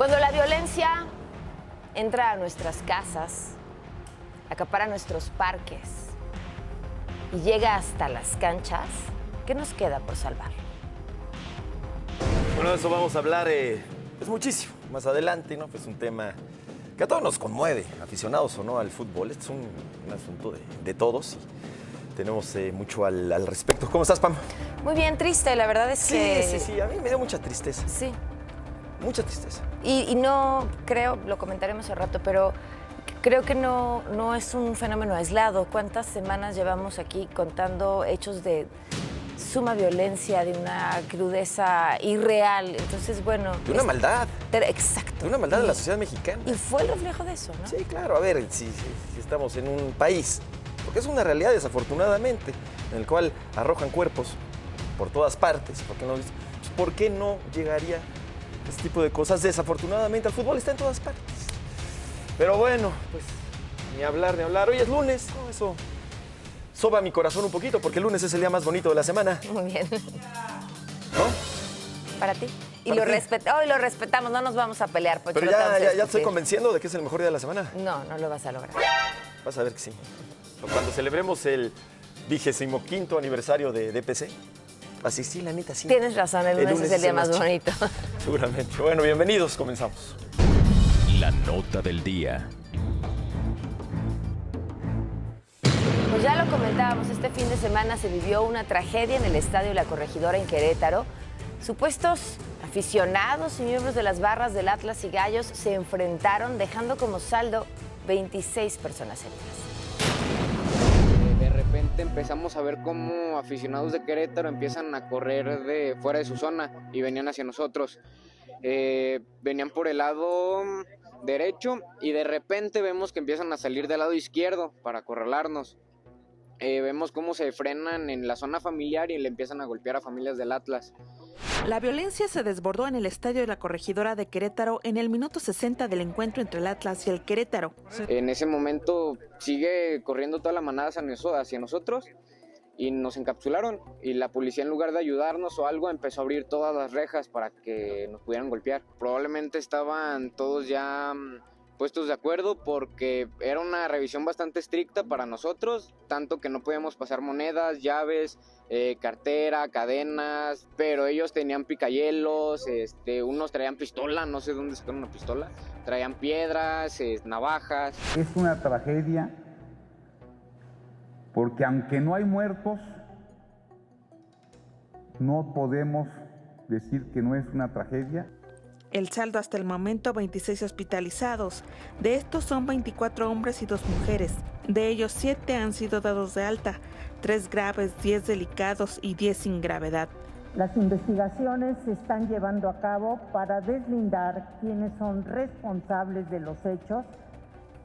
Cuando la violencia entra a nuestras casas, acapara nuestros parques y llega hasta las canchas, ¿qué nos queda por salvar? Bueno, de eso vamos a hablar pues muchísimo más adelante, ¿no? Pues un tema que a todos nos conmueve, aficionados o no al fútbol. Este es un asunto de todos y tenemos mucho al respecto. ¿Cómo estás, Pam? Muy bien, triste, la verdad es que... Sí, a mí me dio mucha tristeza. Sí. Mucha tristeza. Y no creo, lo comentaremos al rato, pero creo que no es un fenómeno aislado. ¿Cuántas semanas llevamos aquí contando hechos de suma violencia, de una crudeza irreal? Entonces, bueno... De una maldad. Exacto. De una maldad de la sociedad mexicana. Y fue el reflejo de eso, ¿no? Sí, claro. A ver, si estamos en un país, porque es una realidad desafortunadamente, en el cual arrojan cuerpos por todas partes, ¿por qué no llegaría este tipo de cosas? Desafortunadamente, el fútbol está en todas partes. Pero bueno, pues ni hablar. Hoy es lunes, ¿no? Eso soba mi corazón un poquito, porque el lunes es el día más bonito de la semana. Muy bien. ¿No? Para ti. Y Para lo ti. Hoy lo respetamos, no nos vamos a pelear. Pocho, Pero no te vamos a ya estoy discutir. convenciendo de que es el mejor día de la semana. No lo vas a lograr. Vas a ver que sí. Cuando celebremos el 25º aniversario de DPC. Así sí, la neta, sí. Tienes razón, el lunes es el día más bonito. Seguramente. Bueno, bienvenidos, comenzamos. La nota del día. Pues ya lo comentábamos, este fin de semana se vivió una tragedia en el Estadio La Corregidora en Querétaro. Supuestos aficionados y miembros de las barras del Atlas y Gallos se enfrentaron, dejando como saldo 26 personas heridas. De repente empezamos a ver cómo aficionados de Querétaro empiezan a correr de fuera de su zona y venían hacia nosotros. Venían por el lado derecho y de repente vemos que empiezan a salir del lado izquierdo para acorralarnos. Vemos cómo se frenan en la zona familiar y le empiezan a golpear a familias del Atlas. La violencia se desbordó en el Estadio de la Corregidora de Querétaro en el minuto 60 del encuentro entre el Atlas y el Querétaro. En ese momento sigue corriendo toda la manada hacia nosotros y nos encapsularon. Y la policía, en lugar de ayudarnos o algo, empezó a abrir todas las rejas para que nos pudieran golpear. Probablemente estaban todos ya puestos de acuerdo porque era una revisión bastante estricta para nosotros, tanto que no podíamos pasar monedas, llaves, cartera, cadenas, pero ellos tenían picayelos, unos traían pistola, no sé dónde sacaron una pistola, traían piedras, navajas. Es una tragedia porque aunque no hay muertos, no podemos decir que no es una tragedia. El saldo hasta el momento, 26 hospitalizados. De estos son 24 hombres y 2 mujeres. De ellos 7 han sido dados de alta, 3 graves, 10 delicados y 10 sin gravedad. Las investigaciones se están llevando a cabo para deslindar quiénes son responsables de los hechos.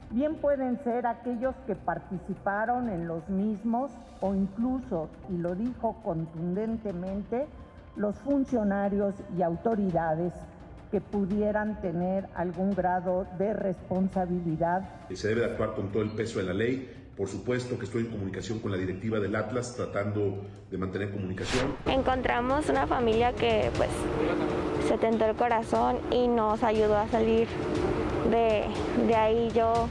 Bien pueden ser aquellos que participaron en los mismos o incluso, y lo dijo contundentemente, los funcionarios y autoridades que pudieran tener algún grado de responsabilidad. Se debe de actuar con todo el peso de la ley. Por supuesto que estoy en comunicación con la directiva del Atlas, tratando de mantener comunicación. Encontramos una familia que pues se tentó el corazón y nos ayudó a salir de ahí. Yo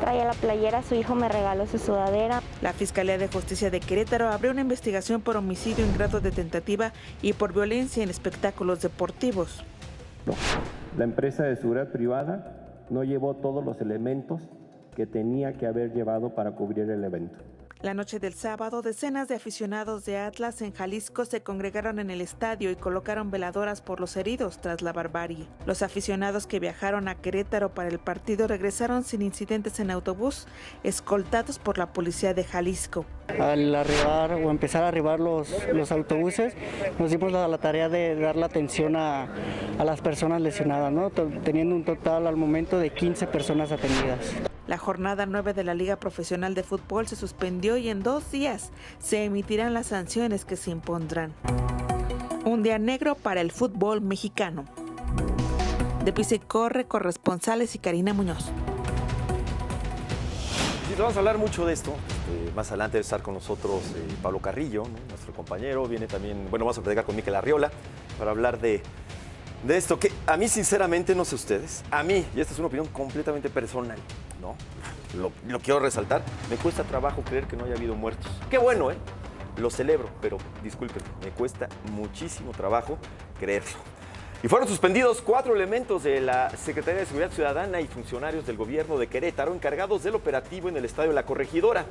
traía la playera, su hijo me regaló su sudadera. La Fiscalía de Justicia de Querétaro abrió una investigación por homicidio en grado de tentativa y por violencia en espectáculos deportivos. La empresa de seguridad privada no llevó todos los elementos que tenía que haber llevado para cubrir el evento. La noche del sábado, decenas de aficionados de Atlas en Jalisco se congregaron en el estadio y colocaron veladoras por los heridos tras la barbarie. Los aficionados que viajaron a Querétaro para el partido regresaron sin incidentes en autobús, escoltados por la policía de Jalisco. Al arribar o empezar a arribar los autobuses, nos dimos la tarea de dar la atención a las personas lesionadas, ¿no? Teniendo un total al momento de 15 personas atendidas. La jornada 9 de la Liga Profesional de Fútbol se suspendió y en 2 días se emitirán las sanciones que se impondrán. Un día negro para el fútbol mexicano. De Pisa y Corre, corresponsales y Karina Muñoz. Sí, vamos a hablar mucho de esto. Más adelante debe estar con nosotros Pablo Carrillo, ¿no? Nuestro compañero. Viene también, bueno, vamos a platicar con Mikel Arriola para hablar de de esto, que a mí sinceramente, no sé ustedes, a mí, y esta es una opinión completamente personal, ¿no? Lo quiero resaltar, me cuesta trabajo creer que no haya habido muertos. Qué bueno, ¿eh? Lo celebro, pero disculpen, me cuesta muchísimo trabajo creerlo. Y fueron suspendidos 4 elementos de la Secretaría de Seguridad Ciudadana y funcionarios del gobierno de Querétaro encargados del operativo en el Estadio La Corregidora.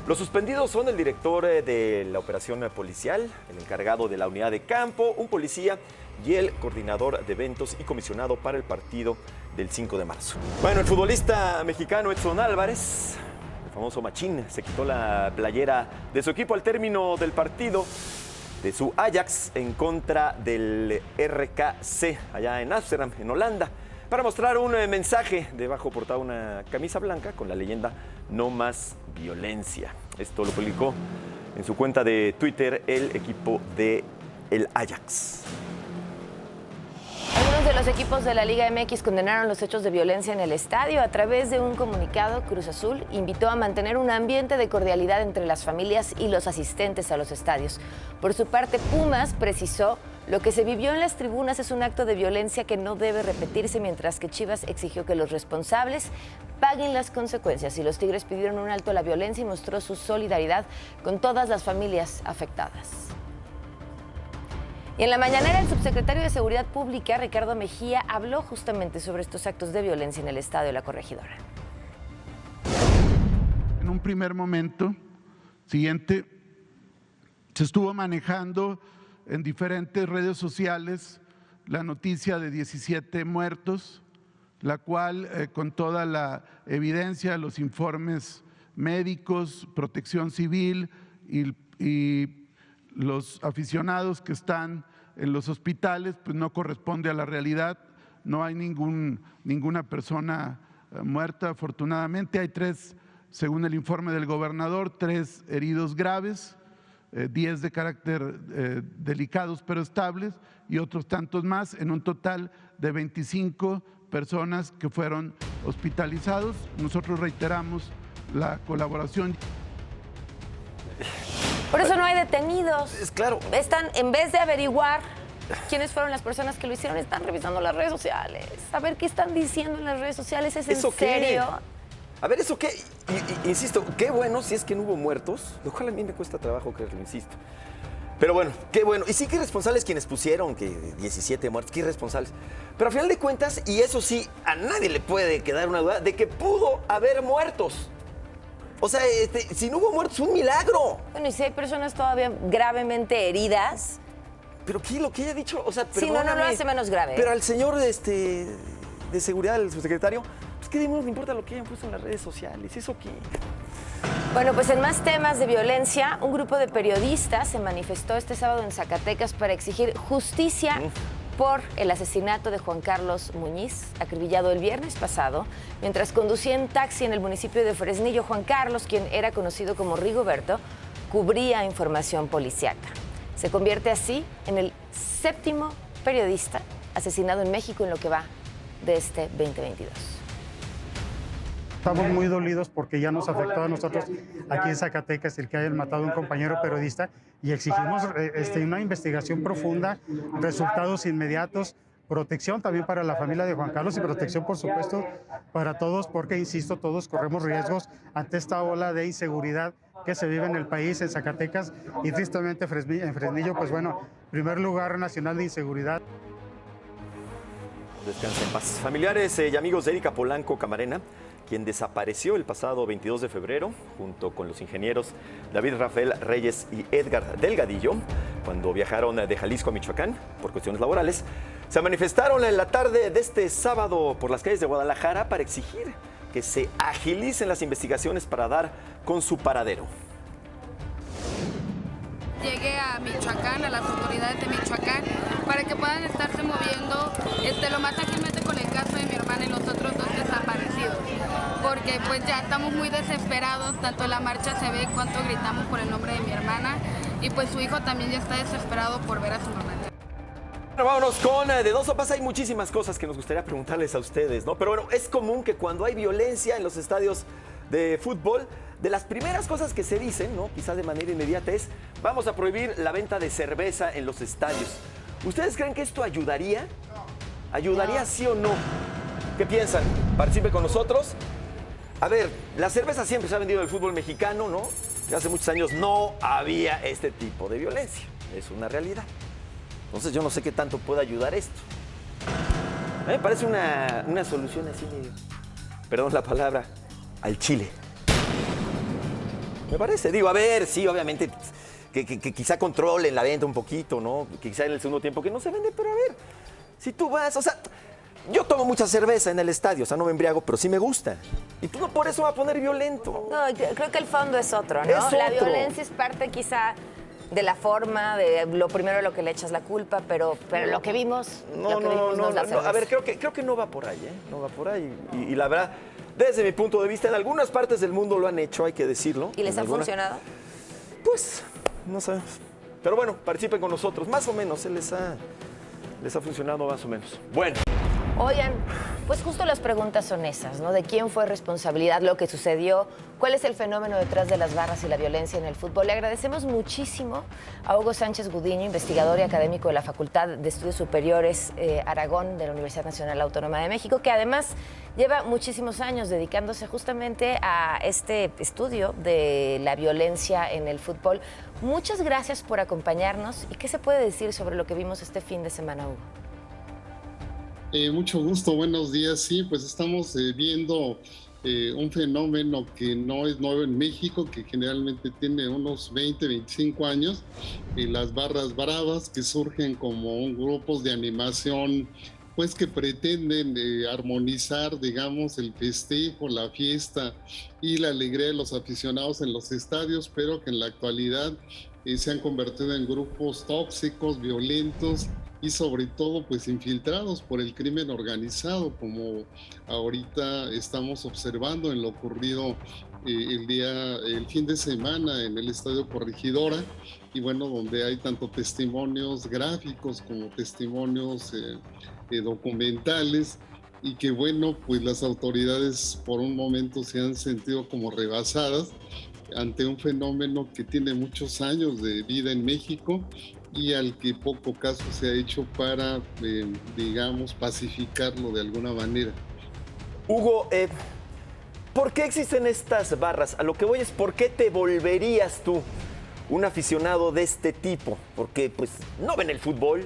Los suspendidos son el director de la operación policial, el encargado de la unidad de campo, un policía y el coordinador de eventos y comisionado para el partido del 5 de marzo. Bueno, el futbolista mexicano Edson Álvarez, el famoso Machín, se quitó la playera de su equipo al término del partido de su Ajax en contra del RKC allá en Ámsterdam, en Holanda, para mostrar un mensaje. Debajo portaba una camisa blanca con la leyenda "No más violencia". Esto lo publicó en su cuenta de Twitter el equipo de el Ajax. Algunos de los equipos de la Liga MX condenaron los hechos de violencia en el estadio. A través de un comunicado, Cruz Azul invitó a mantener un ambiente de cordialidad entre las familias y los asistentes a los estadios. Por su parte, Pumas precisó: lo que se vivió en las tribunas es un acto de violencia que no debe repetirse, mientras que Chivas exigió que los responsables paguen las consecuencias. Y los Tigres pidieron un alto a la violencia y mostró su solidaridad con todas las familias afectadas. Y en la mañanera, el subsecretario de Seguridad Pública, Ricardo Mejía, habló justamente sobre estos actos de violencia en el Estadio La Corregidora. En un primer momento, se estuvo manejando en diferentes redes sociales la noticia de 17 muertos, la cual, con toda la evidencia, los informes médicos, Protección Civil y los aficionados que están en los hospitales, pues no corresponde a la realidad. No hay ninguna persona muerta, afortunadamente. Hay 3, según el informe del gobernador, 3 heridos graves, 10 de carácter delicados pero estables, y otros tantos más, en un total de 25 personas que fueron hospitalizados. Nosotros reiteramos la colaboración. Por eso no hay detenidos. Es claro. Están, en vez de averiguar quiénes fueron las personas que lo hicieron, están revisando las redes sociales. A ver qué están diciendo en las redes sociales. ¿Es en serio? A ver, ¿eso qué? Insisto, qué bueno si es que no hubo muertos, lo cual a mí me cuesta trabajo creerlo, insisto. Pero bueno, qué bueno. Y sí, qué irresponsables quienes pusieron que 17 muertos, qué irresponsables. Pero al final de cuentas, y eso sí, a nadie le puede quedar una duda de que pudo haber muertos. O sea, si no hubo muertos, un milagro. Bueno, y si hay personas todavía gravemente heridas. Pero ¿qué? Lo que ella ha dicho, o sea, sí, no lo hace menos grave. Pero al señor de seguridad, el subsecretario, pues qué demonios le importa lo que hayan puesto en las redes sociales. ¿Eso qué? Bueno, pues en más temas de violencia, un grupo de periodistas se manifestó este sábado en Zacatecas para exigir justicia por el asesinato de Juan Carlos Muñiz, acribillado el viernes pasado, mientras conducía en taxi en el municipio de Fresnillo. Juan Carlos, quien era conocido como Rigoberto, cubría información policíaca. Se convierte así en el 7º periodista asesinado en México en lo que va de este 2022. Estamos muy dolidos porque ya nos afectó a nosotros aquí en Zacatecas el que hayan matado a un compañero periodista, y exigimos una investigación profunda, resultados inmediatos, protección también para la familia de Juan Carlos y protección, por supuesto, para todos, porque, insisto, todos corremos riesgos ante esta ola de inseguridad que se vive en el país, en Zacatecas, y tristemente en Fresnillo, pues bueno, primer lugar nacional de inseguridad. Descansa en paz. Familiares y amigos de Erika Polanco Camarena, quien desapareció el pasado 22 de febrero, junto con los ingenieros David Rafael Reyes y Edgar Delgadillo, cuando viajaron de Jalisco a Michoacán por cuestiones laborales, se manifestaron en la tarde de este sábado por las calles de Guadalajara para exigir que se agilicen las investigaciones para dar con su paradero. Llegué a Michoacán, a las autoridades de Michoacán, para que puedan estarse moviendo lo más ágilmente con el caso de mi hermana y los otros 2 desaparecidos, porque pues ya estamos muy desesperados. Tanto en la marcha se ve cuánto gritamos por el nombre de mi hermana, y pues su hijo también ya está desesperado por ver a su mamá. Bueno, vámonos con De Dos Sopas. Hay muchísimas cosas que nos gustaría preguntarles a ustedes, ¿no? Pero bueno, es común que cuando hay violencia en los estadios de fútbol, de las primeras cosas que se dicen, ¿no?, quizás de manera inmediata, es: vamos a prohibir la venta de cerveza en los estadios. ¿Ustedes creen que esto ayudaría? ¿Ayudaría sí o no? ¿Qué piensan? ¿Participe con nosotros? A ver, la cerveza siempre se ha vendido en el fútbol mexicano, ¿no? Y hace muchos años no había este tipo de violencia. Es una realidad. Entonces yo no sé qué tanto puede ayudar esto. A mí me parece una solución así medio, perdón la palabra, al chile. Me parece, digo, a ver, sí, obviamente que quizá controlen la venta un poquito, ¿no? Que quizá en el segundo tiempo que no se vende, pero a ver, si tú vas, o sea, yo tomo mucha cerveza en el estadio, o sea, no me embriago, pero sí me gusta. Y tú no por eso vas a poner violento. No, creo que el fondo es otro, ¿no? Es otro. La violencia es parte quizá de la forma, de lo primero a lo que le echas la culpa, pero lo que vimos, No, nos la cerveza. a ver, creo que no va por ahí, ¿eh? No va por ahí. Y la verdad, desde mi punto de vista, en algunas partes del mundo lo han hecho, hay que decirlo. ¿Y les ha funcionado? Pues, no sabemos. Pero bueno, participen con nosotros. Más o menos, les ha funcionado más o menos. Bueno. Oigan, pues justo las preguntas son esas, ¿no? De quién fue responsabilidad lo que sucedió, cuál es el fenómeno detrás de las barras y la violencia en el fútbol. Le agradecemos muchísimo a Hugo Sánchez Gudiño, investigador y académico de la Facultad de Estudios Superiores Aragón de la Universidad Nacional Autónoma de México, que además lleva muchísimos años dedicándose justamente a este estudio de la violencia en el fútbol. Muchas gracias por acompañarnos. ¿Y qué se puede decir sobre lo que vimos este fin de semana, Hugo? Mucho gusto, buenos días. Sí, pues estamos viendo un fenómeno que no es nuevo en México, que generalmente tiene unos 20, 25 años, las barras bravas, que surgen como grupos de animación, pues que pretenden armonizar, digamos, el festejo, la fiesta y la alegría de los aficionados en los estadios, pero que en la actualidad se han convertido en grupos tóxicos, violentos, y sobre todo pues infiltrados por el crimen organizado, como ahorita estamos observando en lo ocurrido el fin de semana en el Estadio Corregidora, y bueno, donde hay tanto testimonios gráficos como testimonios documentales, y que bueno, pues las autoridades por un momento se han sentido como rebasadas ante un fenómeno que tiene muchos años de vida en México y al que poco caso se ha hecho para, digamos, pacificarlo de alguna manera. Hugo, ¿por qué existen estas barras? A lo que voy es, ¿por qué te volverías tú un aficionado de este tipo? Porque pues no ven el fútbol,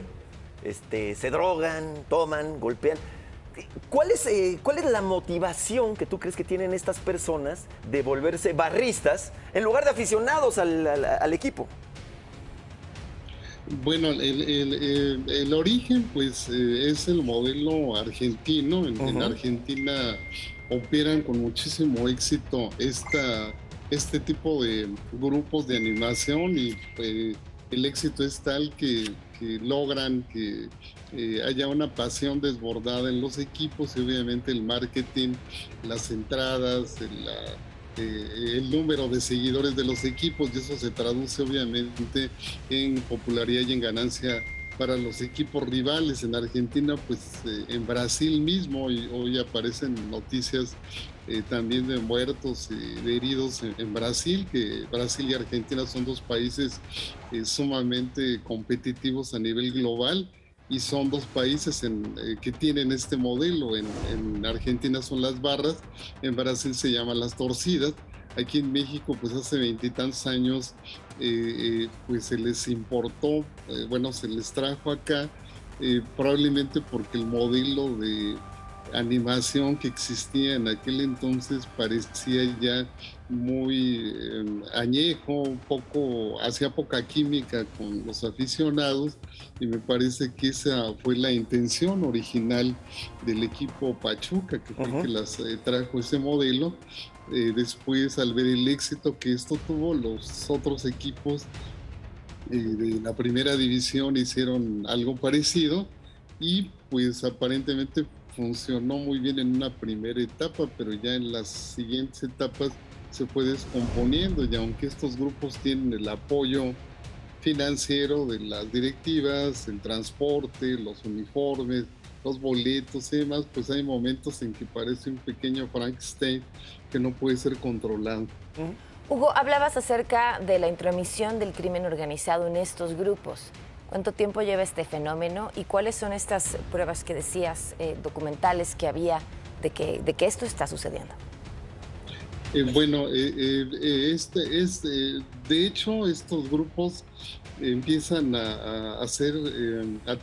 se drogan, toman, golpean. ¿Cuál es la motivación que tú crees que tienen estas personas de volverse barristas en lugar de aficionados al equipo? Bueno, el origen pues es el modelo argentino. En Argentina operan con muchísimo éxito este tipo de grupos de animación, y el éxito es tal que logran que haya una pasión desbordada en los equipos, y obviamente el marketing, las entradas, el número de seguidores de los equipos, y eso se traduce obviamente en popularidad y en ganancia para los equipos rivales. En Argentina, pues en Brasil mismo, y hoy aparecen noticias también de muertos y de heridos en Brasil, que Brasil y Argentina son dos países sumamente competitivos a nivel global, y son dos países que tienen este modelo. En Argentina son las barras, en Brasil se llaman las torcidas. Aquí en México, pues hace 20 y tantos años, pues se les importó, se les trajo acá, probablemente porque el modelo de animación que existía en aquel entonces parecía ya muy añejo, hacía poca química con los aficionados, y me parece que esa fue la intención original del equipo Pachuca, que fue el que las trajo ese modelo. Después, al ver el éxito que esto tuvo, los otros equipos de la primera división hicieron algo parecido, y pues aparentemente funcionó muy bien en una primera etapa, pero ya en las siguientes etapas se fue descomponiendo, y aunque estos grupos tienen el apoyo financiero de las directivas, el transporte, los uniformes, los boletos y demás, pues hay momentos en que parece un pequeño Frankenstein que no puede ser controlado. Hugo, hablabas acerca de la intromisión del crimen organizado en estos grupos. ¿Cuánto tiempo lleva este fenómeno y cuáles son estas pruebas que decías, documentales que había de que esto está sucediendo? De hecho, estos grupos empiezan a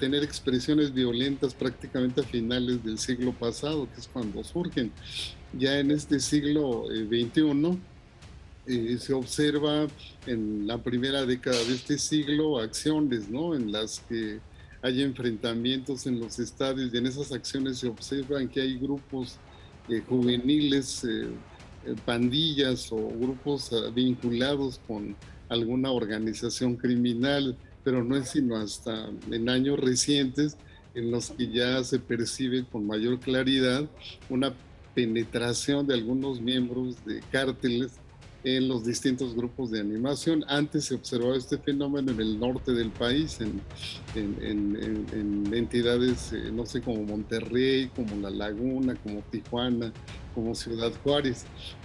tener expresiones violentas prácticamente a finales del siglo pasado, que es cuando surgen. Ya en este siglo XXI se observa en la primera década de este siglo acciones, ¿no?, en las que hay enfrentamientos en los estadios, y en esas acciones se observan que hay grupos juveniles, pandillas o grupos vinculados con alguna organización criminal, pero no es sino hasta en años recientes en los que ya se percibe con mayor claridad una penetración de algunos miembros de cárteles en los distintos grupos de animación. Antes se observaba este fenómeno en el norte del país, en entidades, no sé, como Monterrey, como La Laguna, como Tijuana, como Ciudad Juárez,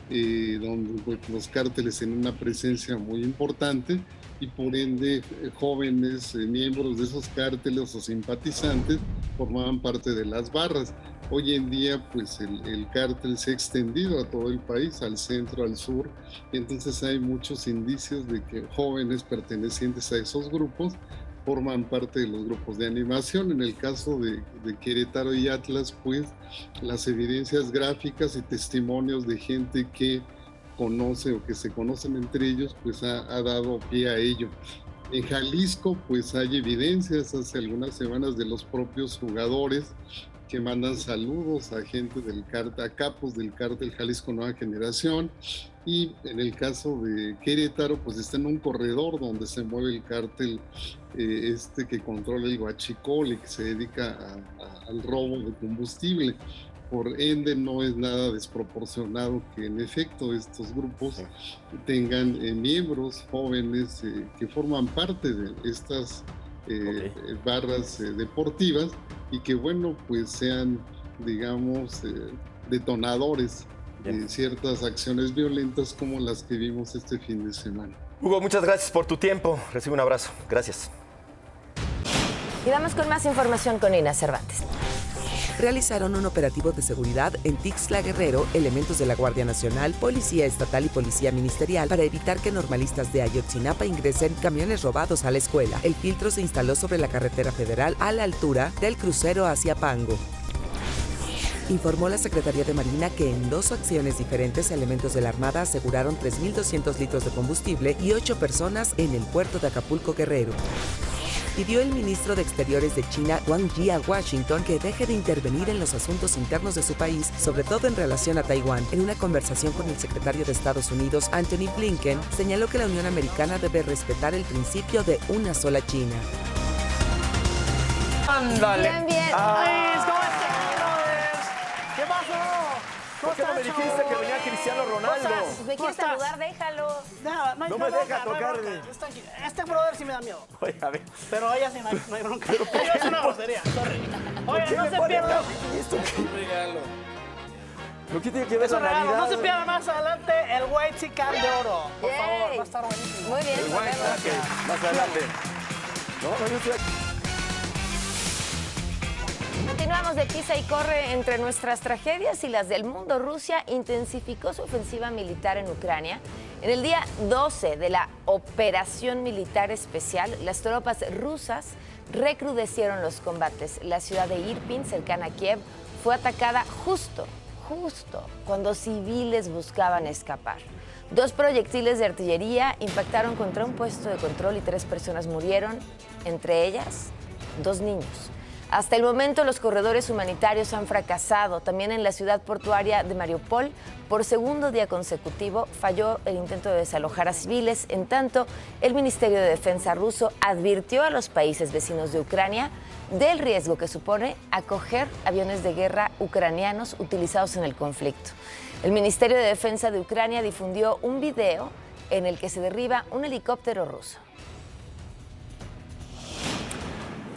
donde pues, los cárteles tienen una presencia muy importante y por ende jóvenes miembros de esos cárteles o simpatizantes formaban parte de las barras. Hoy en día pues el cártel se ha extendido a todo el país, al centro, al sur, y entonces hay muchos indicios de que jóvenes pertenecientes a esos grupos forman parte de los grupos de animación. En el caso de Querétaro y Atlas, pues las evidencias gráficas y testimonios de gente que conoce o que se conocen entre ellos, pues ha dado pie a ello. En Jalisco, pues hay evidencias hace algunas semanas de los propios jugadores que mandan saludos a gente del cártel, a capos del cártel Jalisco Nueva Generación. Y en el caso de Querétaro, pues está en un corredor donde se mueve el cártel que controla el huachicol y que se dedica al robo de combustible. Por ende, no es nada desproporcionado que en efecto estos grupos tengan miembros jóvenes que forman parte de estas barras deportivas y que, bueno, pues sean, digamos, detonadores de ciertas acciones violentas como las que vimos este fin de semana. Hugo, muchas gracias por tu tiempo. Recibe un abrazo. Gracias. Y vamos con más información con Ina Cervantes. Realizaron un operativo de seguridad en Tixla Guerrero, elementos de la Guardia Nacional, Policía Estatal y Policía Ministerial para evitar que normalistas de Ayotzinapa ingresen camiones robados a la escuela. El filtro se instaló sobre la carretera federal a la altura del crucero hacia Pango. Informó la Secretaría de Marina que en 2 acciones diferentes elementos de la Armada aseguraron 3.200 litros de combustible y 8 personas en el puerto de Acapulco, Guerrero. Pidió el ministro de Exteriores de China, Wang Yi, a Washington que deje de intervenir en los asuntos internos de su país, sobre todo en relación a Taiwán. En una conversación con el secretario de Estados Unidos, Anthony Blinken, señaló que la Unión Americana debe respetar el principio de una sola China. ¡Ándale! Bien, bien. ¿Qué pasó? ¿Por qué no me dijiste que venía Cristiano Ronaldo? ¿Me quieres saludar? Déjalo. No me deja tocarle. Este brother sí me da miedo. Oye, a ver. Pero ella sí no hay bronca. Ella es una grosería. Oye, no se pierda. ¿Esto qué? Un regalo. ¿Pero qué tiene que ver la Navidad? No se pierda más adelante el White Chicken de oro. Por favor, va a estar buenísimo. Muy bien. El White Chicken, más adelante. No, yo estoy aquí. Continuamos de pisa y corre entre nuestras tragedias y las del mundo. Rusia intensificó su ofensiva militar en Ucrania. En el día 12 de la operación militar especial, las tropas rusas recrudecieron los combates. La ciudad de Irpin, cercana a Kiev, fue atacada justo cuando civiles buscaban escapar. 2 proyectiles de artillería impactaron contra un puesto de control y 3 personas murieron, entre ellas 2 niños. Hasta el momento, los corredores humanitarios han fracasado. También en la ciudad portuaria de Mariupol, por segundo día consecutivo, falló el intento de desalojar a civiles. En tanto, el Ministerio de Defensa ruso advirtió a los países vecinos de Ucrania del riesgo que supone acoger aviones de guerra ucranianos utilizados en el conflicto. El Ministerio de Defensa de Ucrania difundió un video en el que se derriba un helicóptero ruso.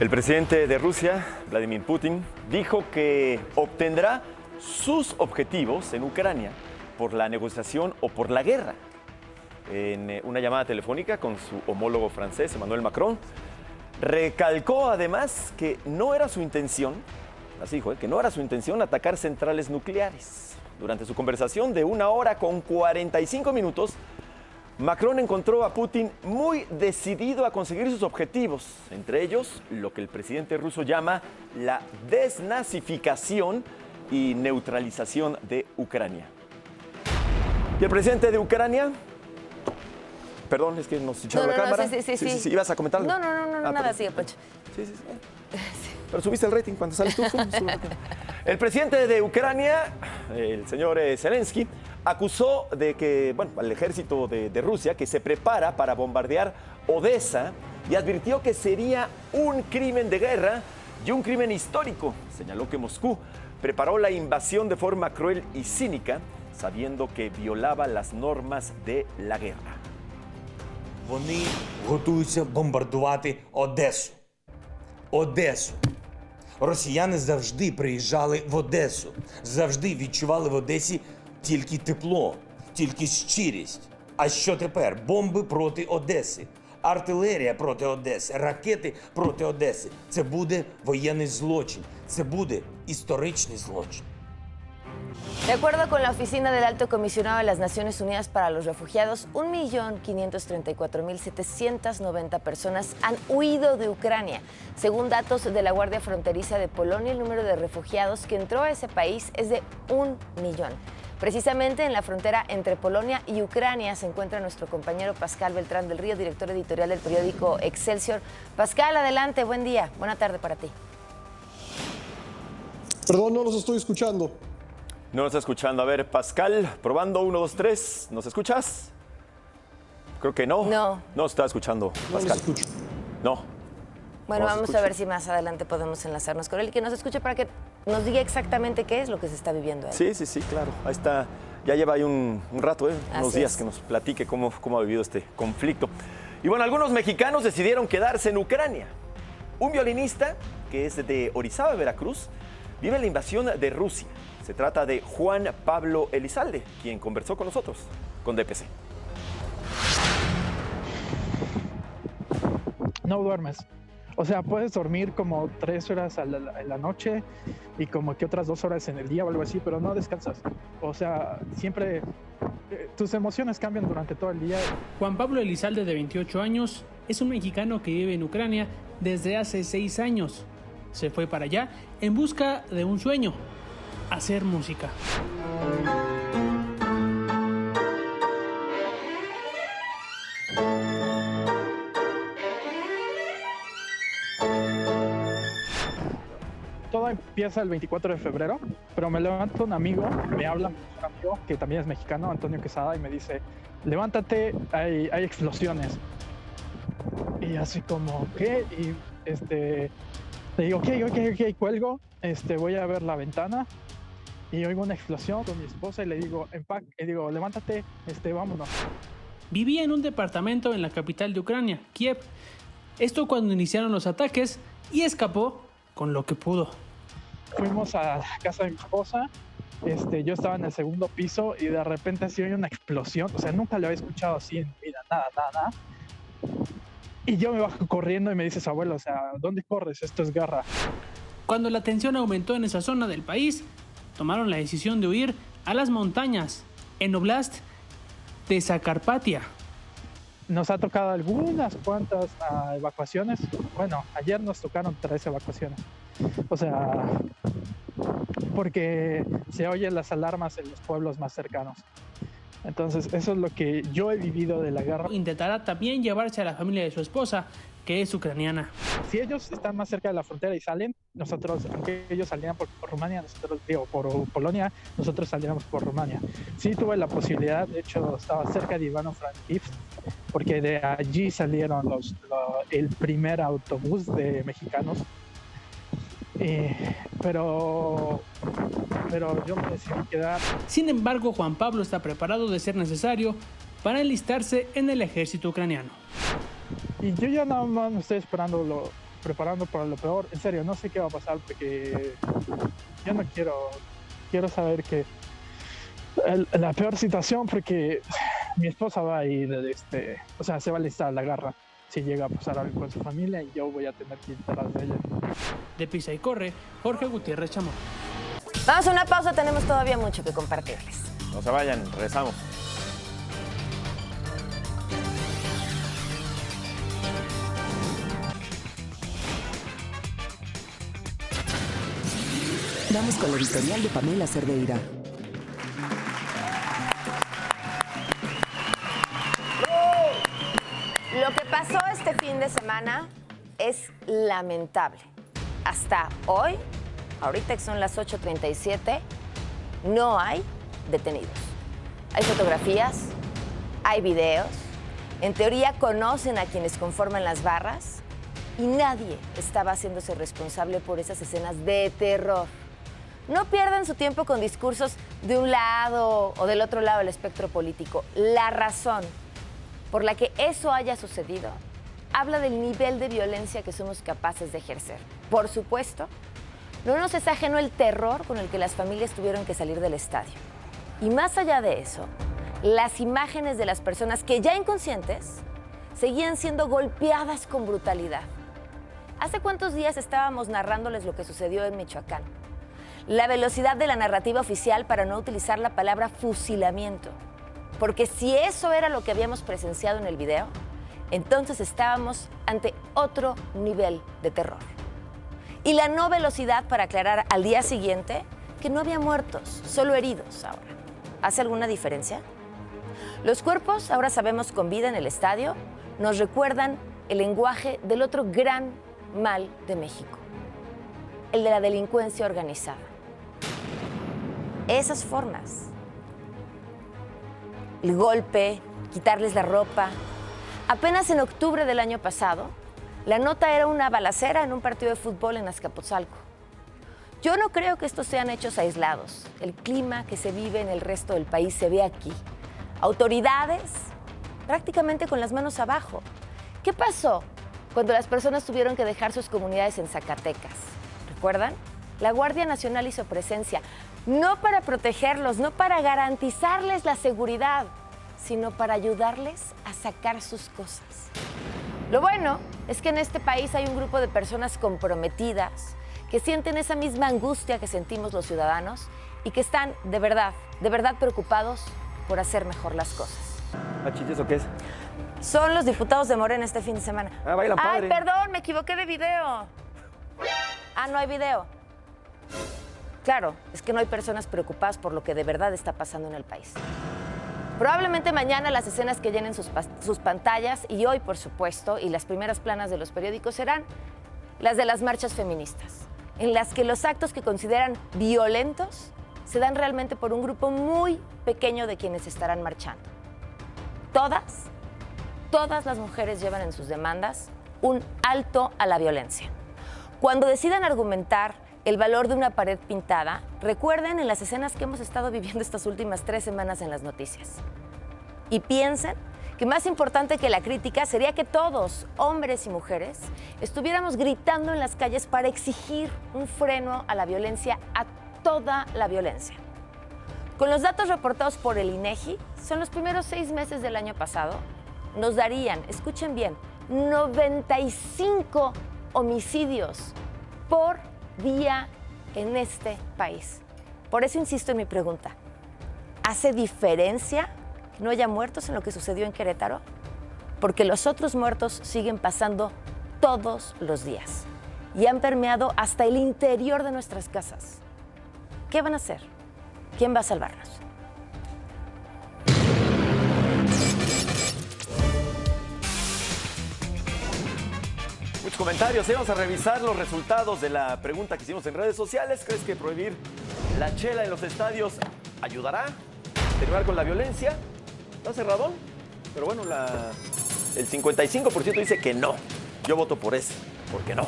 El presidente de Rusia, Vladimir Putin, dijo que obtendrá sus objetivos en Ucrania por la negociación o por la guerra. En una llamada telefónica con su homólogo francés, Emmanuel Macron, Recalcó además que no era su intención, así dijo, que no era su intención atacar centrales nucleares. Durante su conversación de 1 hora con 45 minutos, Macron encontró a Putin muy decidido a conseguir sus objetivos, entre ellos lo que el presidente ruso llama la desnazificación y neutralización de Ucrania. Y el presidente de Ucrania... Perdón, es que nos echaron la cámara. Sí. ¿Ibas a comentar algo? No, nada, sigue, Pancho. Sí. Pero subiste el rating cuando sales tú. El presidente de Ucrania, el señor Zelensky, acusó de que, al ejército de Rusia que se prepara para bombardear Odessa y advirtió que sería un crimen de guerra y un crimen histórico. Señaló que Moscú preparó la invasión de forma cruel y cínica, sabiendo que violaba las normas de la guerra. Вони готуються бомбардувати Одесу. Одесу. Росіяни завжди приїжджали в Одесу. Завжди відчували в Одесі тільки тепло, тільки щирість. А що тепер? Бомби проти Одеси. Артилерія проти Одеси, ракети проти Одеси. Це буде воєнний злочин. Це буде історичний злочин. De acuerdo con la Oficina del Alto Comisionado de las Naciones Unidas para los Refugiados, 1.534.790 personas han huido de Ucrania. Según datos de la Guardia Fronteriza de Polonia, el número de refugiados que entró a ese país es de 1 millón. Precisamente en la frontera entre Polonia y Ucrania se encuentra nuestro compañero Pascal Beltrán del Río, director editorial del periódico Excelsior. Pascal, adelante, buen día, buena tarde para ti. Perdón, no los estoy escuchando. No nos está escuchando. A ver, Pascal, probando 1, 2, 3. ¿Nos escuchas? Creo que no. No. No está escuchando, Pascal. No los escucho. No. Bueno, vamos a ver si más adelante podemos enlazarnos con él y que nos escuche para que nos diga exactamente qué es lo que se está viviendo ahí. Sí, claro. Ahí está. Ya lleva ahí un rato, unos días que nos platique cómo ha vivido este conflicto. Y bueno, algunos mexicanos decidieron quedarse en Ucrania. Un violinista, que es de Orizaba, Veracruz, vive en la invasión de Rusia. Se trata de Juan Pablo Elizalde, quien conversó con nosotros, con DPC. No duermes. O sea, puedes dormir como 3 horas en la noche y como que otras 2 horas en el día o algo así, pero no descansas. O sea, siempre tus emociones cambian durante todo el día. Juan Pablo Elizalde, de 28 años, es un mexicano que vive en Ucrania desde hace 6 años. Se fue para allá en busca de un sueño: hacer música. Todo empieza el 24 de febrero, pero me levanta un amigo, me habla un amigo que también es mexicano, Antonio Quesada, y me dice: levántate, hay explosiones. Y así como, ¿qué? Y le digo, ok, cuelgo, voy a ver la ventana y oigo una explosión con mi esposa y le digo, levántate, vámonos. Vivía en un departamento en la capital de Ucrania, Kiev. Esto cuando iniciaron los ataques, y escapó con lo que pudo. Fuimos a la casa de mi esposa, yo estaba en el segundo piso y de repente así oí una explosión, o sea, nunca lo había escuchado así en mi vida, nada. Y yo me bajo corriendo y me dice su abuelo, o sea, ¿dónde corres? Esto es guerra. Cuando la tensión aumentó en esa zona del país, tomaron la decisión de huir a las montañas, en Oblast de Zakarpatia. Nos ha tocado algunas cuantas evacuaciones. Bueno, ayer nos tocaron 3 evacuaciones. O sea, porque se oyen las alarmas en los pueblos más cercanos. Entonces, eso es lo que yo he vivido de la guerra. Intentará también llevarse a la familia de su esposa, que es ucraniana. Si ellos están más cerca de la frontera y salen, nosotros, aunque ellos salieran por Rumania, por Polonia, nosotros saliéramos por Rumania. Sí tuve la posibilidad, de hecho estaba cerca de Ivano-Frankivsk, porque de allí salieron el primer autobús de mexicanos. Pero yo me decidí quedar. Sin embargo, Juan Pablo está preparado de ser necesario para enlistarse en el ejército ucraniano. Y yo ya nada más me estoy preparando para lo peor. En serio, no sé qué va a pasar porque yo no quiero saber que la peor situación, porque mi esposa va a ir, o sea, se va a alistar a la guerra. si llega a pasar algo con su familia y yo voy a tener que ir detrás de ella. De Pisa y Corre, Jorge Gutiérrez Chamorro. Vamos a una pausa, tenemos todavía mucho que compartirles. No se vayan, regresamos. Vamos con la editorial de Pamela Cerdeira. Lo que pasó este fin de semana es lamentable. Hasta hoy, ahorita que son las 8:37, no hay detenidos. Hay fotografías, hay videos, en teoría conocen a quienes conforman las barras y nadie estaba haciéndose responsable por esas escenas de terror. No pierdan su tiempo con discursos de un lado o del otro lado del espectro político. La razón por la que eso haya sucedido habla del nivel de violencia que somos capaces de ejercer. Por supuesto, no nos es ajeno el terror con el que las familias tuvieron que salir del estadio. Y más allá de eso, las imágenes de las personas que ya inconscientes seguían siendo golpeadas con brutalidad. ¿Hace cuántos días estábamos narrándoles lo que sucedió en Michoacán? La velocidad de la narrativa oficial para no utilizar la palabra fusilamiento. Porque si eso era lo que habíamos presenciado en el video, entonces estábamos ante otro nivel de terror. Y la no velocidad para aclarar al día siguiente que no había muertos, solo heridos ahora. ¿Hace alguna diferencia? Los cuerpos, ahora sabemos con vida en el estadio, nos recuerdan el lenguaje del otro gran mal de México, el de la delincuencia organizada. Esas formas, el golpe, quitarles la ropa. Apenas en octubre del año pasado, la nota era una balacera en un partido de fútbol en Azcapotzalco. Yo no creo que estos sean hechos aislados. El clima que se vive en el resto del país se ve aquí. Autoridades prácticamente con las manos abajo. ¿Qué pasó cuando las personas tuvieron que dejar sus comunidades en Zacatecas? ¿Recuerdan? La Guardia Nacional hizo presencia, no para protegerlos, no para garantizarles la seguridad, sino para ayudarles a sacar sus cosas. Lo bueno es que en este país hay un grupo de personas comprometidas que sienten esa misma angustia que sentimos los ciudadanos y que están de verdad preocupados por hacer mejor las cosas. ¿Eso qué es? Son los diputados de Morena este fin de semana. Ah, bailan padre. Ay, perdón, me equivoqué de video. Ah, no hay video. Claro, es que no hay personas preocupadas por lo que de verdad está pasando en el país. Probablemente mañana las escenas que llenen sus pantallas y hoy, por supuesto, y las primeras planas de los periódicos serán las de las marchas feministas, en las que los actos que consideran violentos se dan realmente por un grupo muy pequeño de quienes estarán marchando. Todas las mujeres llevan en sus demandas un alto a la violencia. Cuando decidan argumentar el valor de una pared pintada, recuerden en las escenas que hemos estado viviendo estas últimas 3 semanas en las noticias. Y piensen que más importante que la crítica sería que todos, hombres y mujeres, estuviéramos gritando en las calles para exigir un freno a la violencia, a toda la violencia. Con los datos reportados por el INEGI, son los primeros 6 meses del año pasado, nos darían, escuchen bien, 95 homicidios por día en este país. Por eso insisto en mi pregunta. ¿Hace diferencia que no haya muertos en lo que sucedió en Querétaro? Porque los otros muertos siguen pasando todos los días y han permeado hasta el interior de nuestras casas. ¿Qué van a hacer? ¿Quién va a salvarnos? Muchos comentarios. Vamos a revisar los resultados de la pregunta que hicimos en redes sociales. ¿Crees que prohibir la chela en los estadios ayudará a terminar con la violencia? Está cerradón, pero bueno, el 55% dice que no. Yo voto por ese, porque no.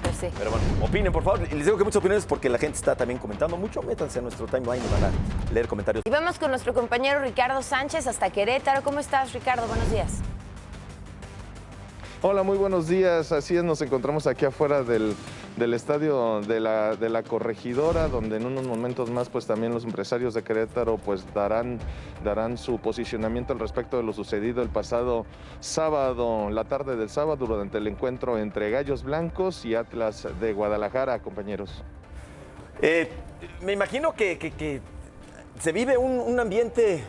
Pues sí. Pero bueno, opinen, por favor. Y les digo que muchas opiniones porque la gente está también comentando mucho. Métanse a nuestro timeline y van a leer comentarios. Y vamos con nuestro compañero Ricardo Sánchez hasta Querétaro. ¿Cómo estás, Ricardo? Buenos días. Hola, muy buenos días. Así es, nos encontramos aquí afuera del del estadio de la Corregidora, donde en unos momentos más pues también los empresarios de Querétaro pues darán su posicionamiento al respecto de lo sucedido el pasado sábado, la tarde del sábado, durante el encuentro entre Gallos Blancos y Atlas de Guadalajara, compañeros. Me imagino que se vive un ambiente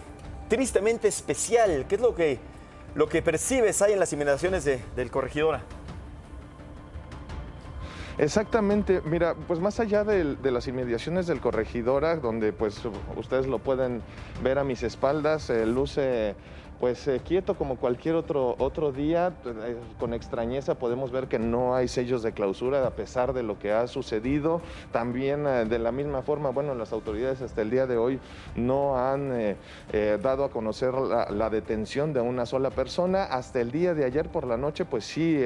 tristemente especial. ¿Qué es lo que percibes ahí en las inmediaciones del Corregidora? Exactamente, mira, pues más allá de las inmediaciones del Corregidora, donde pues ustedes lo pueden ver a mis espaldas, luce pues quieto como cualquier otro día. Con extrañeza podemos ver que no hay sellos de clausura a pesar de lo que ha sucedido. También de la misma forma, bueno, las autoridades hasta el día de hoy no han dado a conocer la detención de una sola persona. Hasta el día de ayer por la noche, pues sí,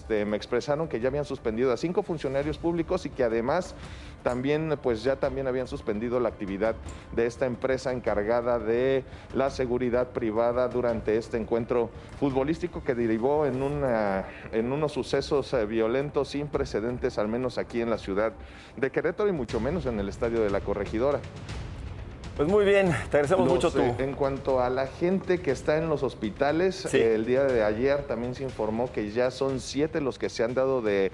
me expresaron que ya habían suspendido a 5 funcionarios públicos y que además también habían suspendido la actividad de esta empresa encargada de la seguridad privada durante este encuentro futbolístico que derivó en unos sucesos violentos sin precedentes, al menos aquí en la ciudad de Querétaro y mucho menos en el estadio de la Corregidora. Pues muy bien, te agradecemos mucho tú. En cuanto a la gente que está en los hospitales, sí. El día de ayer también se informó que ya son 7 los que se han dado de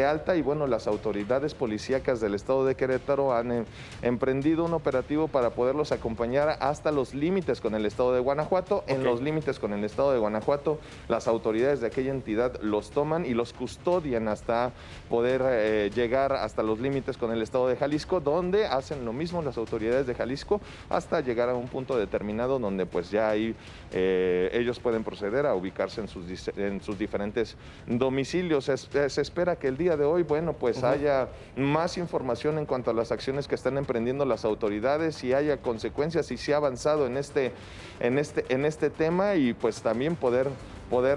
alta y bueno, las autoridades policíacas del estado de Querétaro han emprendido un operativo para poderlos acompañar hasta los límites con el estado de Guanajuato. Okay. En los límites con el estado de Guanajuato, las autoridades de aquella entidad los toman y los custodian hasta poder llegar hasta los límites con el estado de Jalisco, donde hacen lo mismo las autoridades de Jalisco hasta llegar a un punto determinado donde pues ya ahí ellos pueden proceder a ubicarse en sus diferentes domicilios. Se espera que el día de hoy, bueno, pues haya más información en cuanto a las acciones que están emprendiendo las autoridades, si haya consecuencias y si ha avanzado en este tema y pues también poder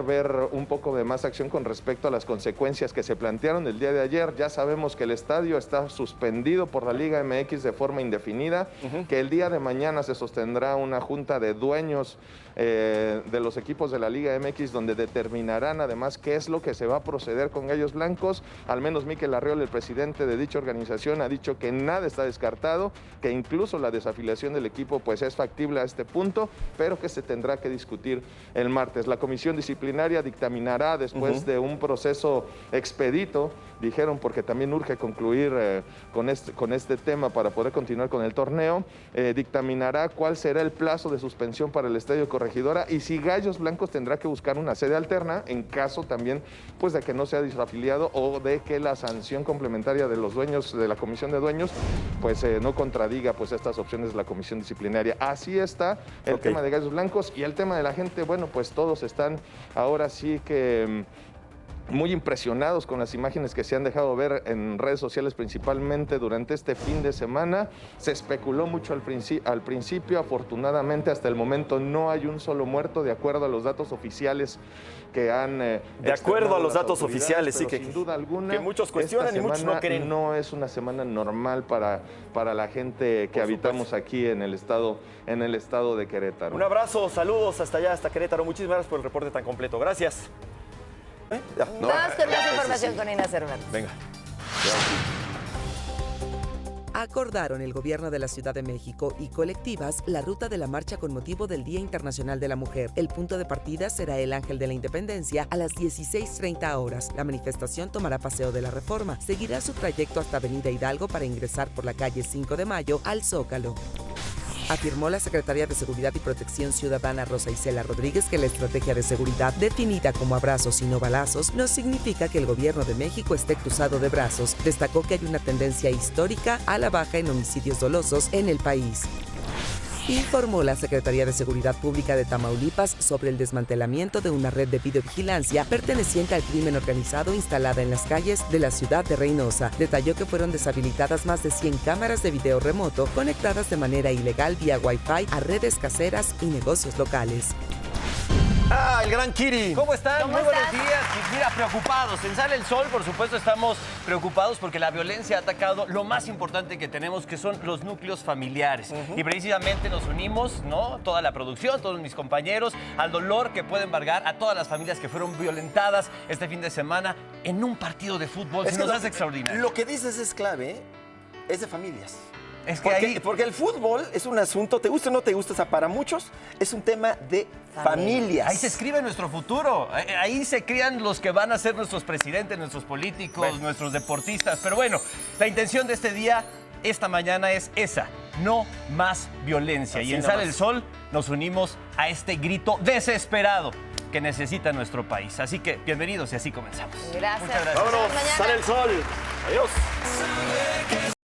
ver un poco de más acción con respecto a las consecuencias que se plantearon el día de ayer. Ya sabemos que el estadio está suspendido por la Liga MX de forma indefinida, que el día de mañana se sostendrá una junta de dueños de los equipos de la Liga MX donde determinarán además qué es lo que se va a proceder con Gallos Blancos. Al menos Miquel Arriola, el presidente de dicha organización, ha dicho que nada está descartado, que incluso la desafiliación del equipo pues es factible a este punto, pero que se tendrá que discutir el martes. La comisión disciplinaria dictaminará después de un proceso expedito, dijeron, porque también urge concluir con este tema para poder continuar con el torneo, dictaminará cuál será el plazo de suspensión para el Estadio Corregidora y si Gallos Blancos tendrá que buscar una sede alterna en caso también pues de que no sea desafiliado o de que la sanción complementaria de los dueños, de la comisión de dueños, pues no contradiga pues estas opciones de la comisión disciplinaria. Así está el tema de Gallos Blancos y el tema de la gente, bueno, pues todos están ahora sí que muy impresionados con las imágenes que se han dejado ver en redes sociales principalmente durante este fin de semana. Se especuló mucho al principio, afortunadamente hasta el momento no hay un solo muerto de acuerdo a los datos oficiales que han de acuerdo a los datos oficiales, sí, que sin duda alguna que muchos cuestionan y muchos no creen. No es una semana normal para la gente que habitamos aquí en el estado de Querétaro. Un abrazo, saludos hasta allá, hasta Querétaro. Muchísimas gracias por el reporte tan completo. Gracias. Vamos con más información con Inés Cervantes. Venga. Acordaron el gobierno de la Ciudad de México y colectivas la ruta de la marcha con motivo del Día Internacional de la Mujer. El punto de partida será el Ángel de la Independencia a las 16:30 horas. La manifestación tomará Paseo de la Reforma. Seguirá su trayecto hasta Avenida Hidalgo para ingresar por la calle 5 de Mayo al Zócalo. Afirmó la secretaria de Seguridad y Protección Ciudadana Rosa Isela Rodríguez que la estrategia de seguridad, definida como abrazos y no balazos, no significa que el gobierno de México esté cruzado de brazos. Destacó que hay una tendencia histórica a la baja en homicidios dolosos en el país. Informó la Secretaría de Seguridad Pública de Tamaulipas sobre el desmantelamiento de una red de videovigilancia perteneciente al crimen organizado instalada en las calles de la ciudad de Reynosa. Detalló que fueron deshabilitadas más de 100 cámaras de video remoto conectadas de manera ilegal vía Wi-Fi a redes caseras y negocios locales. Ah, el gran Kiri. ¿Cómo están? ¿Cómo Muy buenos estás? días. Y mira, preocupados. En Sale el Sol, por supuesto, estamos preocupados porque la violencia ha atacado lo más importante que tenemos, que son los núcleos familiares. Y precisamente nos unimos, ¿no? Toda la producción, todos mis compañeros, al dolor que puede embargar a todas las familias que fueron violentadas este fin de semana en un partido de fútbol. Se nos hace extraordinario. Lo que dices es clave, ¿eh? Es de familias. Es que porque el fútbol es un asunto, te gusta o no te gusta, o sea, para muchos es un tema de familias. Ahí se escribe nuestro futuro. Ahí se crían los que van a ser nuestros presidentes, nuestros políticos, nuestros deportistas. Pero bueno, la intención de este día, esta mañana, es esa: no más violencia. Así y en nomás. Sale el Sol nos unimos a este grito desesperado que necesita nuestro país. Así que bienvenidos y así comenzamos. Gracias. Muchas gracias. Vámonos, Mañana. Sale el Sol. Adiós.